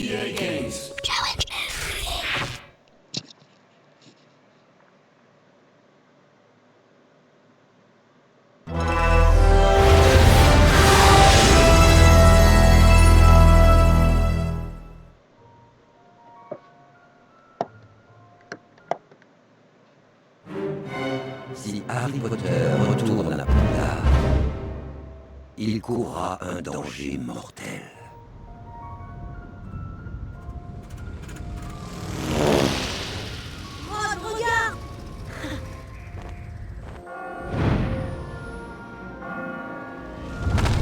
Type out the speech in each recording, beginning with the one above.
EA Games. Challenge. Si Harry Potter retourne à Poudlard, il courra un danger mortel. Rod, regarde!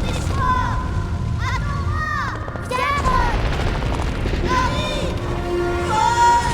Laisse-moi! Attends-moi! Viens, Rod! Harry! Rod!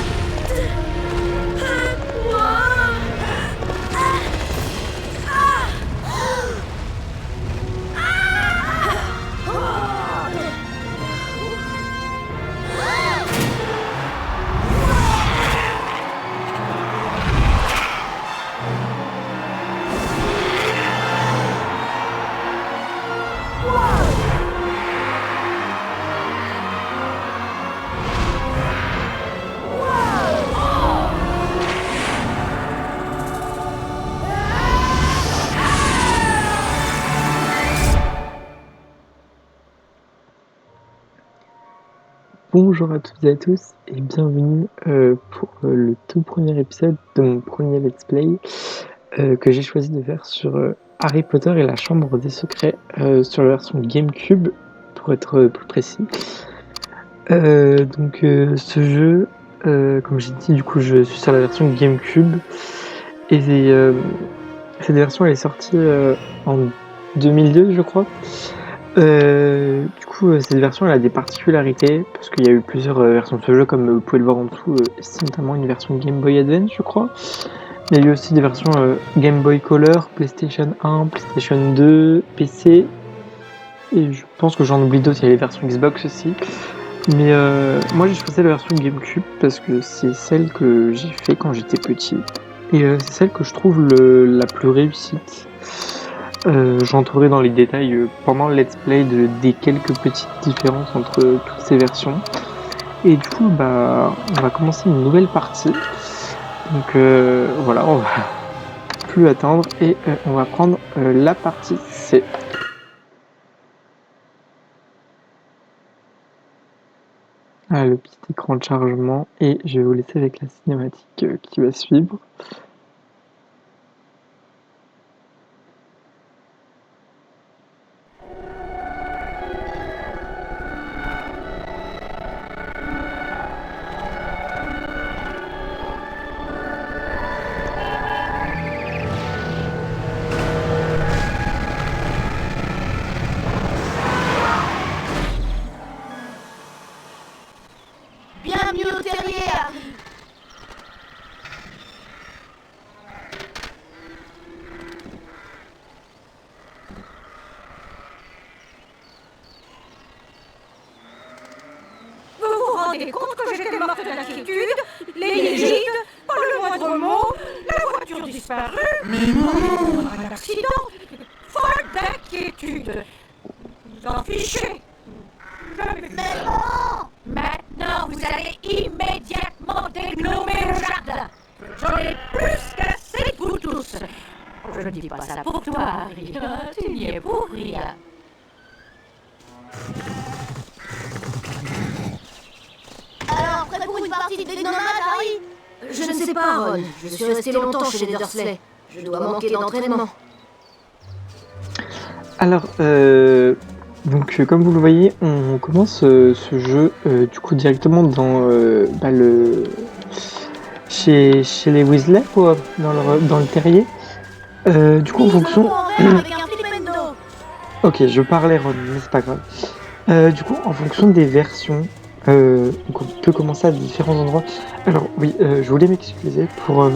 Bonjour à toutes et à tous et bienvenue pour le tout premier épisode de mon premier let's play que j'ai choisi de faire sur Harry Potter et la Chambre des Secrets sur la version GameCube pour être plus précis. Ce jeu, comme j'ai dit, du coup je suis sur la version GameCube et cette version elle est sortie en 2002 je crois. Cette version elle a des particularités parce qu'il y a eu plusieurs versions de ce jeu, comme vous pouvez le voir en dessous, c'est notamment une version Game Boy Advance je crois. Il y a eu aussi des versions Game Boy Color, PlayStation 1, PlayStation 2, PC, et je pense que j'en oublie d'autres, il y a les versions Xbox aussi. Mais moi j'ai choisi la version GameCube parce que c'est celle que j'ai fait quand j'étais petit, et c'est celle que je trouve la plus réussite. J'entrerai dans les détails pendant le let's play des quelques petites différences entre toutes ces versions. Et du coup, on va commencer une nouvelle partie. Donc voilà, on va plus attendre et on va prendre la partie C. Ah, le petit écran de chargement, et je vais vous laisser avec la cinématique qui va suivre. Bienvenue au terrier, Harry! Vous vous rendez compte que j'étais morte d'inquiétude? Les Légides, pas le moindre mot, la voiture disparue. Mais non! Un accident! Folle d'inquiétude! Vous en fichez! Jamais vu ça. Maintenant, vous allez immédiatement dégommer le jardin! J'en ai plus qu'assez de vous tous! Je ne dis pas ça pour toi, Harry. Tu n'y es pour rien. Alors, prêt pour une partie de dénommage, Harry? Je ne sais pas, Ron. Je suis resté longtemps chez les Dursley. Je dois manquer d'entraînement. Alors, comme vous le voyez, on commence ce jeu du coup directement dans chez les Weasley, quoi, dans le terrier. Du coup, en fonction. Avec un flipendo. Ok, je parlais Ron, mais c'est pas grave. Du coup, en fonction des versions, donc on peut commencer à différents endroits. Alors oui, je voulais m'excuser pour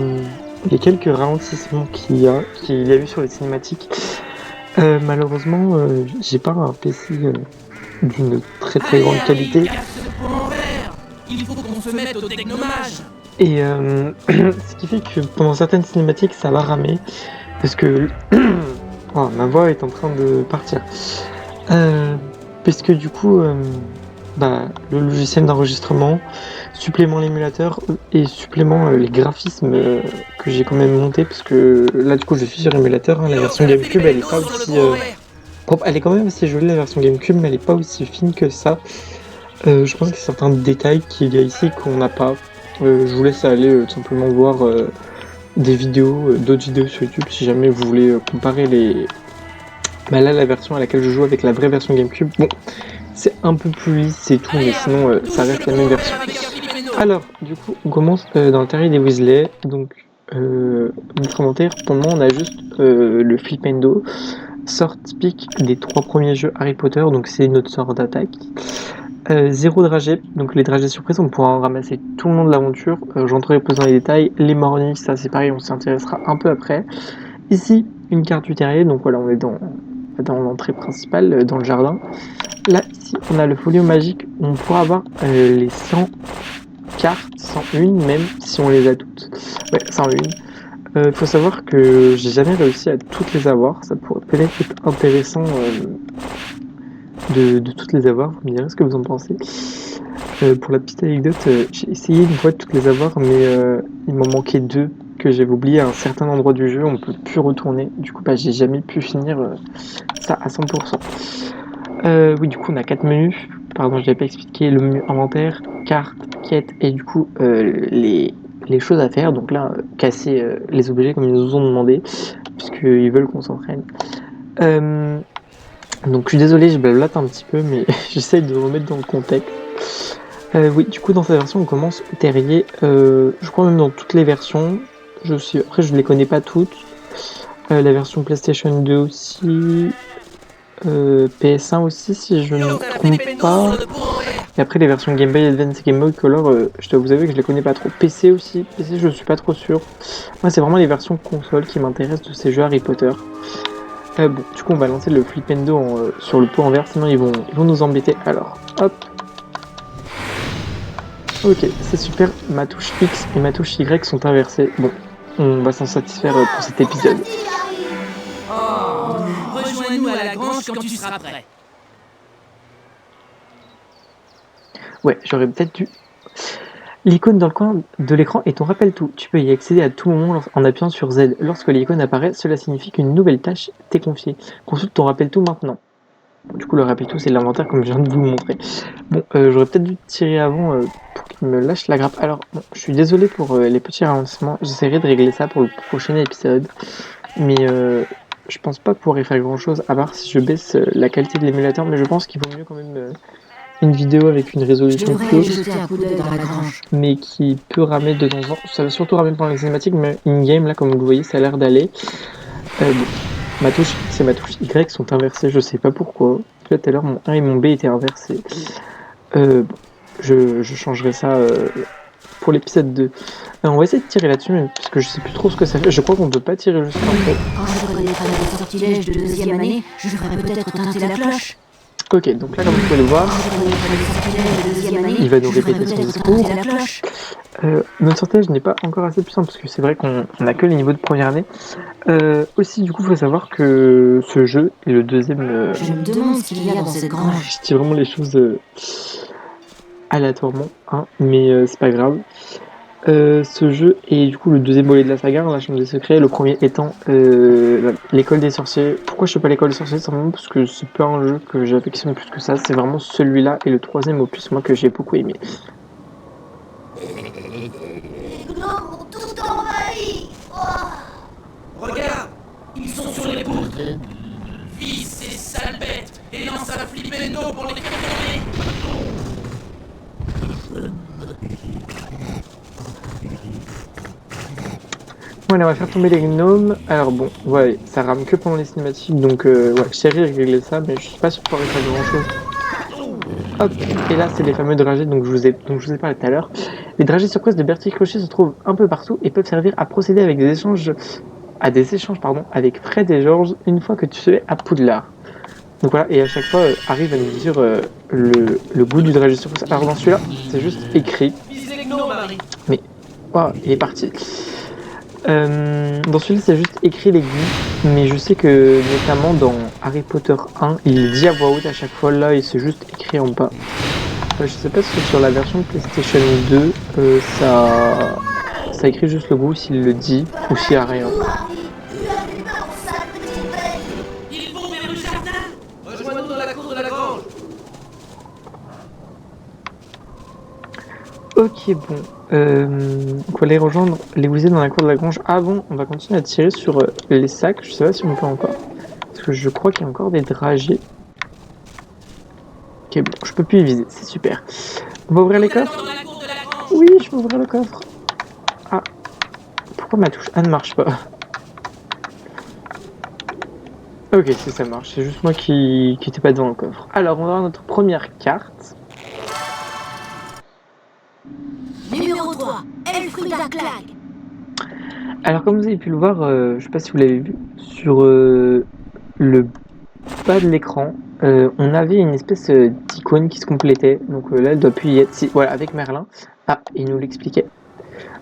les quelques ralentissements qu'il y a eu sur les cinématiques. Malheureusement, j'ai pas un PC d'une très très grande qualité. Il faut qu'on se mette au dénommage. Et ce qui fait que pendant certaines cinématiques, ça va ramer. Parce que oh, ma voix est en train de partir. Parce que du coup, le logiciel d'enregistrement, supplément l'émulateur et supplément les graphismes que j'ai quand même monté parce que là du coup je suis sur émulateur, hein, la version GameCube elle est pas aussi propre, elle est quand même assez jolie la version GameCube mais elle est pas aussi fine que ça. Je pense qu'il y a certains détails qu'il y a ici qu'on n'a pas. Je vous laisse aller tout simplement voir des vidéos, d'autres vidéos sur YouTube si jamais vous voulez comparer les... là la version à laquelle je joue avec la vraie version GameCube. Bon, c'est un peu plus lisse, c'est tout, mais sinon ça reste la même version. Alors, du coup, on commence dans le terrier des Weasley. Donc, notre commentaire, pour le moment, on a juste le Flipendo, sort typique des 3 premiers jeux Harry Potter, donc c'est notre sort d'attaque. 0 dragées, donc les dragées surprises, on pourra en ramasser tout le long de l'aventure. J'entrerai plus dans les détails. Les mornings, ça c'est pareil, on s'y intéressera un peu après. Ici, une carte du terrier, donc voilà, on est dans l'entrée principale, dans le jardin. Là, ici, on a le folio magique, on pourra avoir les 100 cartes, 101 même, si on les a toutes. Ouais, 101. Faut savoir que j'ai jamais réussi à toutes les avoir, ça pourrait peut-être être intéressant de toutes les avoir, vous me direz ce que vous en pensez. Pour la petite anecdote, j'ai essayé une fois de toutes les avoir, mais il m'en manquait 2 que j'avais oublié à un certain endroit du jeu, on ne peut plus retourner, du coup j'ai jamais pu finir ça à 100%. Oui, du coup on a 4 menus, pardon je l'avais pas expliqué, le menu inventaire, carte, quête et du coup les choses à faire, donc là casser les objets comme ils nous ont demandé, puisqu'ils veulent qu'on s'entraîne. Donc je suis désolé, je blablate un petit peu, mais j'essaye de remettre dans le contexte. Oui, du coup dans cette version on commence au terrier, je crois même dans toutes les versions, après je ne les connais pas toutes, la version PlayStation 2 aussi, PS1 aussi si je ne me trompe pas, et après les versions Game Boy Advance et Game Boy Color, je dois vous avouer que je les connais pas trop. PC aussi, PC je suis pas trop sûr, moi c'est vraiment les versions console qui m'intéressent de ces jeux Harry Potter. Bon, du coup on va lancer le Flipendo sur le pot en verre, sinon ils vont nous embêter. Alors, hop. Ok, c'est super, ma touche X et ma touche Y sont inversées. Bon, on va s'en satisfaire pour cet épisode. Oh, rejoins-nous à la grange quand tu seras prêt. Ouais, j'aurais peut-être dû... L'icône dans le coin de l'écran est ton rappel tout. Tu peux y accéder à tout moment en appuyant sur Z. Lorsque l'icône apparaît, cela signifie qu'une nouvelle tâche t'est confiée. Consulte ton rappel tout maintenant. Bon, du coup, le rappel tout, c'est l'inventaire comme je viens de vous le montrer. Bon, j'aurais peut-être dû tirer avant pour qu'il me lâche la grappe. Alors, bon, je suis désolé pour les petits ralentissements. J'essaierai de régler ça pour le prochain épisode. Mais je pense pas pouvoir y faire grand-chose, à part si je baisse la qualité de l'émulateur. Mais je pense qu'il vaut mieux quand même... une vidéo avec une résolution close, mais qui peut ramer de temps en temps. Ça va surtout ramer pendant les cinématiques, mais in-game, là, comme vous le voyez, ça a l'air d'aller. Bon. Ma touche X et ma touche Y sont inversées, je sais pas pourquoi. Là, tout à l'heure, mon A et mon B étaient inversés. Bon, je changerai ça pour l'épisode 2. On va essayer de tirer là-dessus, parce que je sais plus trop ce que ça fait. Je crois qu'on peut pas tirer juste après. Quand je reconnaîtrai des sortilèges de 2e année, je ferai peut-être teinter la cloche. Ok, donc là, comme vous pouvez le voir, il va nous répéter son discours. Notre sortilège n'est pas encore assez puissant, parce que c'est vrai qu'on n'a que les niveaux de première année. Aussi, du coup, il faut savoir que ce jeu est le deuxième... Je me demande ce qu'il y a dans cette grange. Je dis vraiment les choses aléatoirement, hein, mais c'est pas grave. Ce jeu est du coup le deuxième volet de la saga, la chambre des secrets, le premier étant l'école des sorciers. Pourquoi je fais pas l'école des sorciers? Simplement parce que c'est pas un jeu que j'affectionne plus que ça, c'est vraiment celui-là et le troisième opus, moi, que j'ai beaucoup aimé. Les gnomes ont tout envahi. Regarde, ils sont sur les poutres. Vise ces sales bêtes et lance un Flipendo pour les contourner. Voilà, on va faire tomber les gnomes. Alors bon, ouais, ça rame que pendant les cinématiques, donc ouais, j'essaierai de régler ça, mais je suis pas sûr de pouvoir faire grand chose. Hop, et là c'est les fameux dragées dont je vous ai parlé tout à l'heure. Les dragées surprises de Bertie Crochet se trouvent un peu partout et peuvent servir à procéder avec des échanges avec Fred et George une fois que tu es à Poudlard. Donc voilà, et à chaque fois, Harry va nous dire le goût du dragée surprise. Alors dans celui-là, c'est juste écrit. Mais, wow, il est parti. Dans celui-là, c'est juste écrit les goûts, mais je sais que notamment dans Harry Potter 1, il dit à voix haute à chaque fois, là, et c'est juste écrit en bas. je sais pas si sur la version PlayStation 2, ça écrit juste le goût s'il le dit ou s'il y a rien. Tu as fait peur, sale petite bête. Ils vont vers le jardin. Rejoins-nous dans la cour de la grange. Ok, bon. On va les rejoindre, les viser dans la cour de la grange. Ah bon, on va continuer à tirer sur les sacs. Je sais pas si on peut encore. Parce que je crois qu'il y a encore des dragées. Ok, bon, je peux plus y viser, c'est super. On va ouvrir les coffres. Dans la cour de la grange. Oui, je vais ouvrir le coffre. Ah. Pourquoi ma touche A ne marche pas? Ok, si ça marche. C'est juste moi qui était pas devant le coffre. Alors, on va avoir notre première carte. Numéro 3, Elfrida Clag. Alors, comme vous avez pu le voir, je sais pas si vous l'avez vu, sur le bas de l'écran, on avait une espèce d'icône qui se complétait. Donc là, elle doit plus y être. Si, voilà, avec Merlin. Ah, il nous l'expliquait.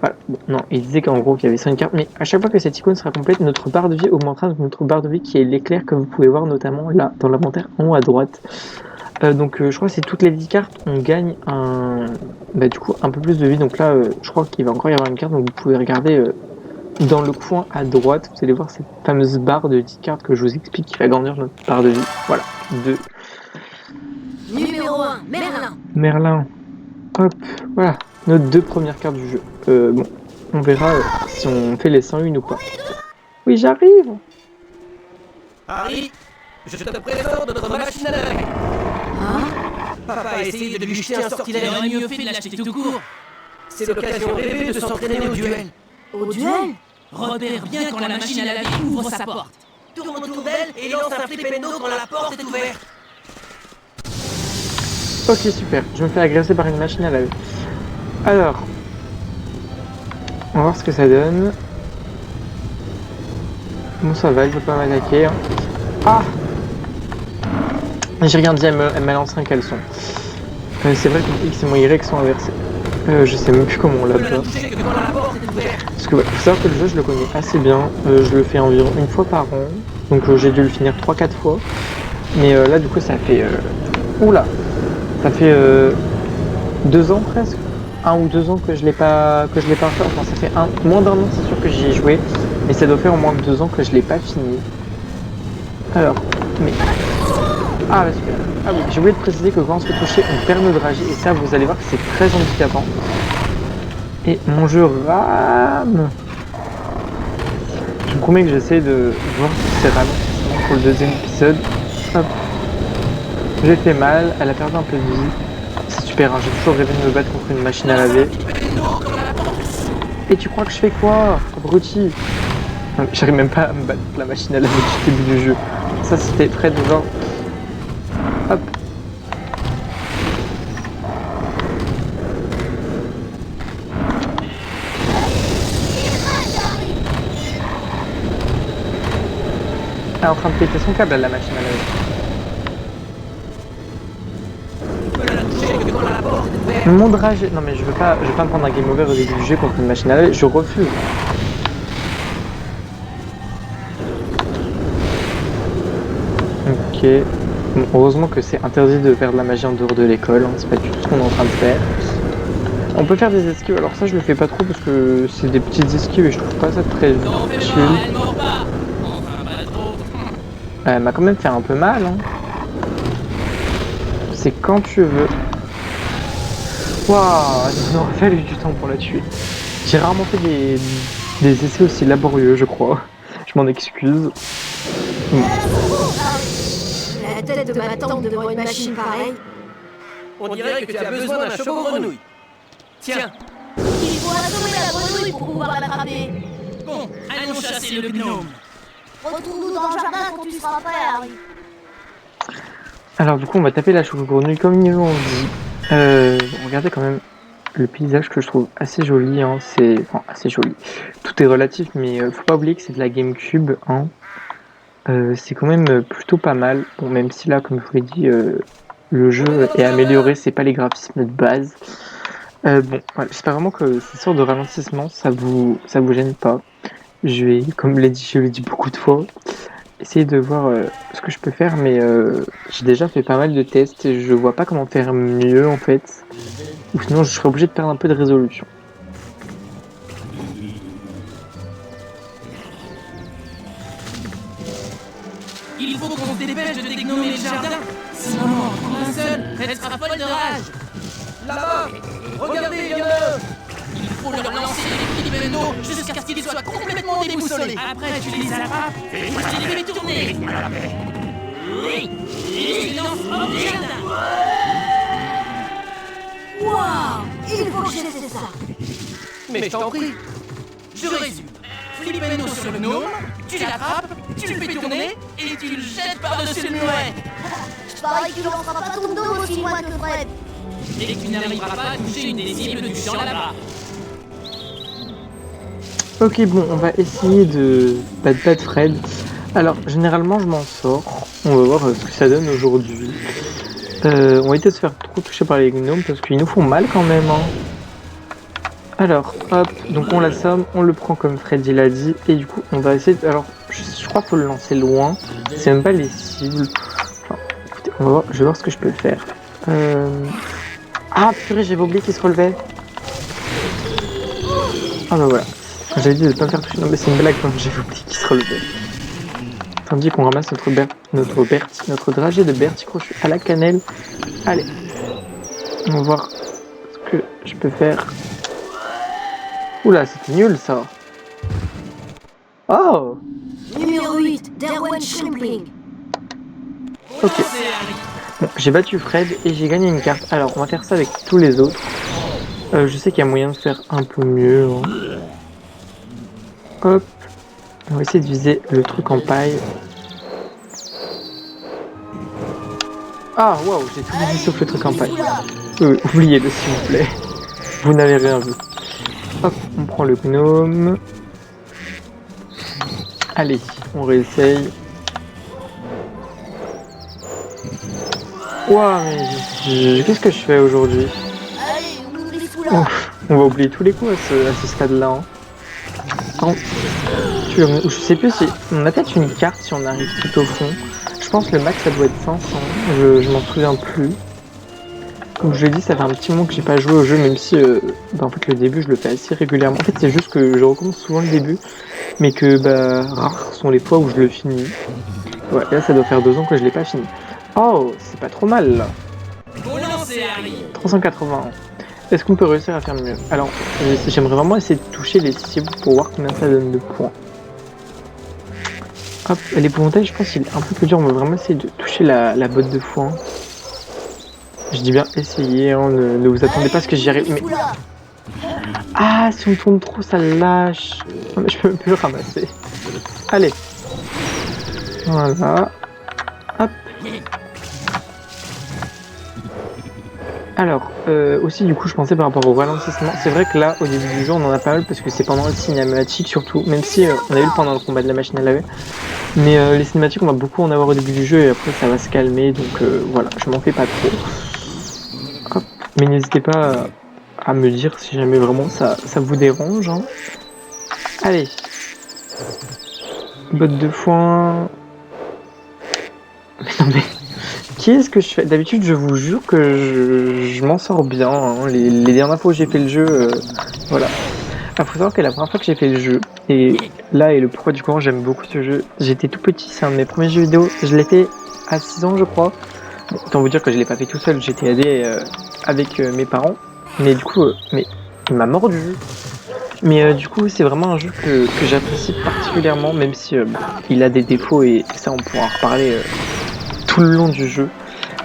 Voilà. Bon, non, il disait qu'en gros, qu'il y avait 5 cartes. Mais à chaque fois que cette icône sera complète, notre barre de vie augmentera. Donc notre barre de vie qui est l'éclair que vous pouvez voir notamment là, dans l'inventaire en haut à droite. Donc je crois que c'est toutes les 10 cartes, on gagne du coup, un peu plus de vie. Donc là, je crois qu'il va encore y avoir une carte. Donc vous pouvez regarder dans le coin à droite. Vous allez voir cette fameuse barre de 10 cartes que je vous explique qui va grandir notre barre de vie. Voilà. Numéro 1, Merlin. Merlin. Hop, voilà. Nos 2 premières cartes du jeu. Bon, on verra si on fait les 101 ou pas. Oui, j'arrive. Harry, je te présente notre machine à laver. Papa a essayé de lui jeter un sortilège. Il aurait mieux fait de l'acheter tout court. C'est l'occasion rêvée de s'entraîner au duel. Au duel? Repère bien quand la machine à laver ouvre sa porte. Tourne autour d'elle et lance un flipendo quand la porte est ouverte. Ok, super. Je me fais agresser par une machine à laver. Alors, on va voir ce que ça donne. Bon, ça va, elle veut pas m'attaquer. Hein. Ah! J'ai rien dit, elle m'a lancé un caleçon. C'est vrai que X et mon Y sont inversés. Je sais même plus comment on l'appelle. Parce que faut savoir que le jeu, je le connais assez bien. Je le fais environ une fois par an. Donc j'ai dû le finir 3-4 fois. Mais là, du coup, ça fait... Oula! Ça fait 2 ans presque. 1 ou 2 ans que je l'ai pas fait. Enfin, ça fait moins d'1 an, c'est sûr que j'y ai joué. Mais ça doit faire au moins 2 ans que je l'ai pas fini. Alors, mais... Ah, bah super. Ah oui, j'ai oublié de préciser que quand on se fait toucher, on perd nos dragées. Et ça, vous allez voir que c'est très handicapant. Et mon jeu rame. Je vous promets que j'essaie de voir si c'est ralenti pour le 2e épisode. Hop. J'ai fait mal, elle a perdu un peu de vie. C'est super, hein, j'ai toujours rêvé de me battre contre une machine à laver. Et tu crois que je fais quoi, abruti? J'arrive même pas à me battre contre la machine à laver du début du jeu. Ça, c'était très dur. Hop. Elle est en train de péter son câble à la machine à laver. Mon dragé... Non mais je vais pas me prendre un game over au début du jeu contre une machine à laver, je refuse. Ok. Bon, heureusement que c'est interdit de faire de la magie en dehors de l'école, hein. C'est pas du tout ce qu'on est en train de faire. On peut faire des esquives, alors ça je le fais pas trop parce que c'est des petites esquives et je trouve pas ça très chill. Elle m'a quand même fait un peu mal, hein. C'est quand tu veux. Waouh, il aurait fallu du temps pour la tuer. J'ai rarement fait des essais aussi laborieux, je crois. Je m'en excuse. La tête de ma tante devant une machine pareille. On dirait que tu as besoin d'un choco-grenouille. Tiens. Il faut assommer la grenouille pour pouvoir l'attraper. Bon, allons chasser le gnome. Retrouve-nous dans le jardin quand tu seras prêt, Harry. Alors du coup on va taper la choco-grenouille comme ils l'ont dit. Regardez quand même le paysage que je trouve assez joli, hein. Enfin assez joli. Tout est relatif, mais faut pas oublier que c'est de la GameCube, hein. C'est quand même plutôt pas mal. Bon, même si là, comme je vous l'ai dit, le jeu est amélioré, c'est pas les graphismes de base. Bon, voilà, j'espère vraiment que ces sortes de ralentissements, ça vous gêne pas. Je vais, comme je l'ai dit beaucoup de fois, essayer de voir ce que je peux faire, mais j'ai déjà fait pas mal de tests et je vois pas comment faire mieux en fait. Ou sinon je serais obligé de perdre un peu de résolution. Il faut qu'on se dépêche de dégnommer le jardin. Sinon, un seul, elle sera folle de rage. Là-bas, regardez, il y en a un. Il faut leur lancer des filibendos jusqu'à ce qu'ils soient complètement déboussolés. Après, tu les attrapes et tu les fais tourner. Oui, et tu lances hors du jardin. Waouh! Il faut que j'essaie ça. Mais je t'en prie. Je résume. Filibendo sur le gnome, tu l'attrapes, tu le fais tourner et tu le jettes par-dessus le muret. Pareil, tu lanceras pas ton dos aussi loin que Fred. Et tu n'arriveras pas à toucher une des cibles du champ là-bas. Ok, bon, on va essayer de battre Fred. Alors, généralement, je m'en sors. On va voir ce que ça donne aujourd'hui. On va éviter de se faire trop toucher par les gnomes parce qu'ils nous font mal quand même. Hein. Alors, hop, donc on l'assomme, on le prend comme Freddy l'a dit. Et du coup, on va essayer de... Alors, je crois qu'il faut le lancer loin. C'est même pas les cibles. Enfin, écoutez, on va voir, je vais voir ce que je peux faire. Ah, purée, j'avais oublié qu'il se relevait. Ah bah voilà. J'avais dit de pas me faire toucher. Non mais c'est une blague, quand j'avais oublié qu'il se relevait. Tandis qu'on ramasse notre dragée de Bertie Crochu à la cannelle. Allez. On va voir ce que je peux faire. Oula, c'était nul ça. Oh. Numéro 8, Derwen Shrimpling. Ok. Bon, j'ai battu Fred et j'ai gagné une carte. Alors, on va faire ça avec tous les autres. Je sais qu'il y a moyen de faire un peu mieux. Hein. Hop. On va essayer de viser le truc en paille. Ah, waouh, j'ai tout visé sauf le truc en paille. Oubliez-le s'il vous plaît. Vous n'avez rien vu. Hop, on prend le gnome. Allez, on réessaye. Ouah, mais qu'est-ce que je fais aujourd'hui? Allez, on oublie tout là. On va oublier tous les coups à ce stade-là. Hein. Attends, je sais plus si... On a peut-être une carte si on arrive tout au fond. Je pense que le max ça doit être 500. Je m'en souviens plus. Comme je l'ai dit, ça fait un petit moment que j'ai pas joué au jeu, même si en fait le début je le fais assez régulièrement. En fait c'est juste que je recommence souvent le début, mais que rares sont les fois où je le finis. Ouais, là ça doit faire 2 ans que je l'ai pas fini. Oh, c'est pas trop mal là. 380. Est-ce qu'on peut réussir à faire mieux? Alors, j'aimerais vraiment essayer de toucher les cibles pour voir combien ça donne de points. Hop, l'épouvantail, je pense qu'il est un peu plus dur. On va vraiment essayer de toucher la botte de foin. Je dis bien essayer, hein, ne vous attendez pas à ce que j'y arrive. Mais... Ah, si on tourne trop, ça lâche. Non, mais je peux même plus le ramasser. Allez. Voilà. Hop. Alors, aussi du coup je pensais par rapport au ralentissement, c'est vrai que là au début du jeu on en a pas mal parce que c'est pendant les cinématiques surtout, même si on a eu pendant le combat de la machine à laver, mais les cinématiques on va beaucoup en avoir au début du jeu et après ça va se calmer, donc voilà, je m'en fais pas trop. Hop. Mais n'hésitez pas à me dire si jamais vraiment ça vous dérange. Hein. Allez, botte de foin. Mais non mais... Qu'est-ce que je fais? D'habitude, je vous jure que je m'en sors bien. Hein. Les dernières fois où j'ai fait le jeu, voilà. Il faut savoir que la première fois que j'ai fait le jeu, et là et le pourquoi du comment j'aime beaucoup ce jeu, j'étais tout petit, c'est un de mes premiers jeux vidéo. Je l'ai fait à 6 ans, je crois. Bon, autant vous dire que je l'ai pas fait tout seul, j'étais aidé avec mes parents. Mais du coup, mais il m'a mordu. Mais du coup, c'est vraiment un jeu que j'apprécie particulièrement, même si il a des défauts et ça, on pourra en reparler. Tout le long du jeu,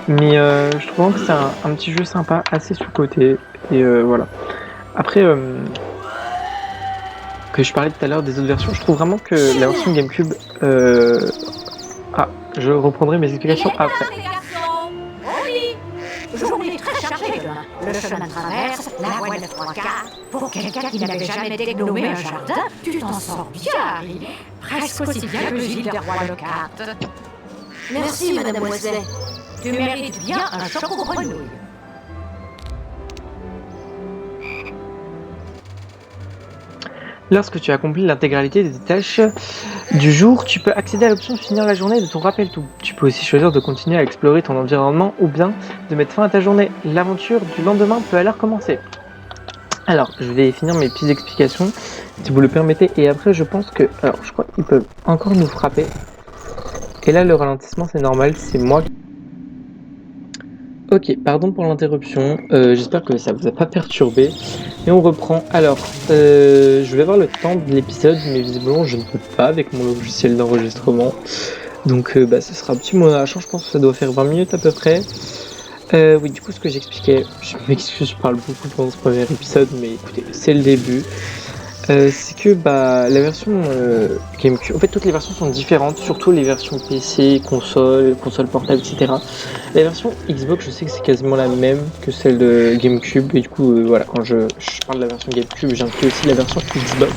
mais je trouve que c'est un petit jeu sympa, assez sous-coté, et voilà. Après, que je parlais tout à l'heure des autres versions, je trouve vraiment que la version GameCube... Ah, je reprendrai mes explications après. Oui, journée très chargée demain. Le chemin de traverse, la voie de 3 quarts. Pour quelqu'un qui n'avait jamais dégnomé un jardin, tu t'en sors bien, Harry. Presque aussi bien que Gilles des Rois de cartes. Merci, Madame Wesley. Tu mérites bien un choco grenouille. Lorsque tu as accompli l'intégralité des tâches du jour, tu peux accéder à l'option finir la journée de ton rappel tout. Tu peux aussi choisir de continuer à explorer ton environnement ou bien de mettre fin à ta journée. L'aventure du lendemain peut alors commencer. Alors, je vais finir mes petites explications, si vous le permettez, et après je pense que... Alors, je crois qu'ils peuvent encore nous frapper. Et là, le ralentissement, c'est normal, c'est moi qui... Ok, pardon pour l'interruption, j'espère que ça vous a pas perturbé. Et on reprend. Alors, je vais voir le temps de l'épisode, mais visiblement je ne peux pas avec mon logiciel d'enregistrement. Donc ce sera un petit moment à la chance, je pense que ça doit faire 20 minutes à peu près. Oui, du coup, ce que j'expliquais, je m'excuse, je parle beaucoup pendant ce premier épisode, mais écoutez, c'est le début. C'est que la version GameCube, en fait toutes les versions sont différentes, surtout les versions PC, console portable, etc. La version Xbox, je sais que c'est quasiment la même que celle de GameCube, et du coup voilà, quand je parle de la version GameCube, j'inclus aussi la version Xbox.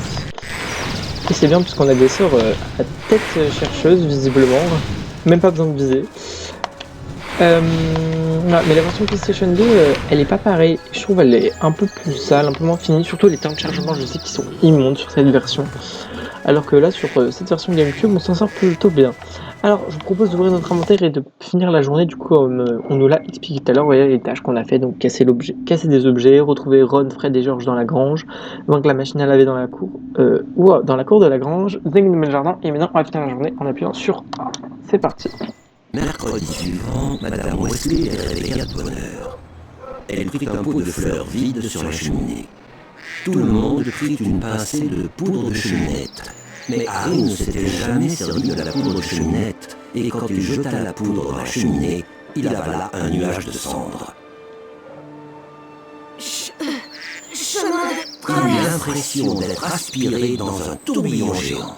Et c'est bien parce qu'on a des sorts à tête chercheuse visiblement, même pas besoin de viser. Mais la version PlayStation 2, elle est pas pareille. Je trouve elle est un peu plus sale, un peu moins finie. Surtout les temps de chargement, je sais qu'ils sont immondes sur cette version. Alors que là, sur cette version GameCube, on s'en sort plutôt bien. Alors, je vous propose d'ouvrir notre inventaire et de finir la journée. Du coup, on nous l'a expliqué tout à l'heure. Vous voyez les tâches qu'on a fait. Donc, casser des objets, retrouver Ron, Fred et George dans la grange, vaincre la machine à laver dans la cour, dans la cour de la grange, dégainer le jardin. Et maintenant, on va finir la journée en appuyant sur A. C'est parti. Mercredi suivant, Madame Wesley est réveillée de bonne heure. Elle prit un pot de fleurs vide sur la cheminée. Tout le monde prit une pincée de poudre de cheminette. Mais Harry ne s'était jamais servi de la poudre de cheminette, et quand il jeta la poudre dans la cheminée, il avala un nuage de cendres. Il eut l'impression d'être aspiré dans un tourbillon géant.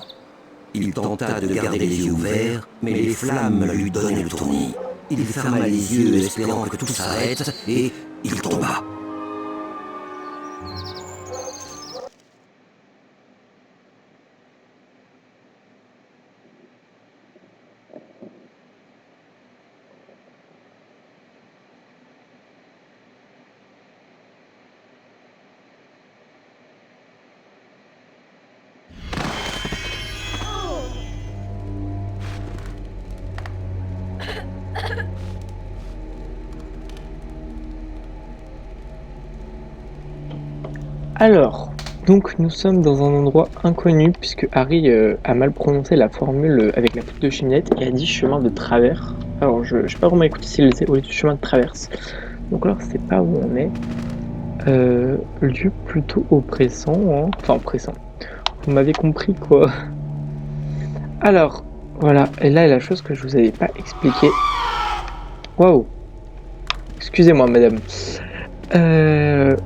Il tenta de garder les yeux ouverts, mais les flammes lui donnaient le tournis. Il ferma les yeux espérant que tout s'arrête, et il tomba. Alors, donc nous sommes dans un endroit inconnu puisque Harry a mal prononcé la formule avec la poudre de cheminette et a dit chemin de travers. Alors je n'ai pas vraiment écouté s'il disait au lieu du chemin de traverse. Donc alors c'est pas où on est. Lieu plutôt oppressant, hein. Enfin oppressant. Vous m'avez compris quoi. Alors, voilà, et là la chose que je vous avais pas expliqué. Waouh. Excusez-moi madame.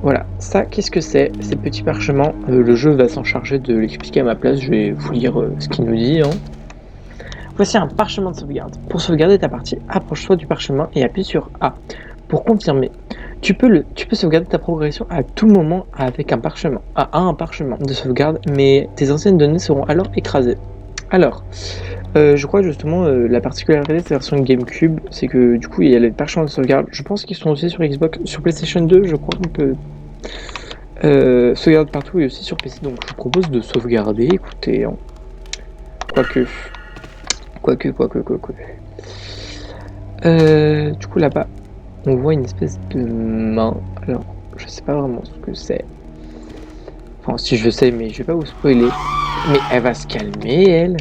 Voilà, ça qu'est-ce que c'est? Ces petits parchemins, le jeu va s'en charger de l'expliquer à ma place, je vais vous lire ce qu'il nous dit. Hein. Voici un parchemin de sauvegarde. Pour sauvegarder ta partie, approche-toi du parchemin et appuie sur A. Pour confirmer, tu peux sauvegarder ta progression à tout moment avec un parchemin de sauvegarde, mais tes anciennes données seront alors écrasées. Alors, je crois justement la particularité de cette version GameCube, c'est que du coup il y a les parchemins de sauvegarde. Je pense qu'ils sont aussi sur Xbox, sur PlayStation 2, je crois qu'on peut sauvegarder partout et aussi sur PC. Donc je vous propose de sauvegarder. Écoutez, hein. Quoique. Du coup là-bas, on voit une espèce de main. Alors, je sais pas vraiment ce que c'est. Enfin, si je sais, mais je vais pas vous spoiler. Mais elle va se calmer, elle.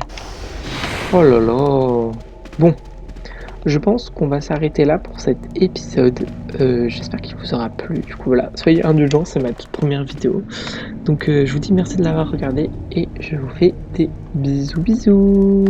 Oh là là. Bon, je pense qu'on va s'arrêter là pour cet épisode. J'espère qu'il vous aura plu. Du coup, voilà, soyez indulgents, c'est ma toute première vidéo. Donc, je vous dis merci de l'avoir regardé et je vous fais des bisous.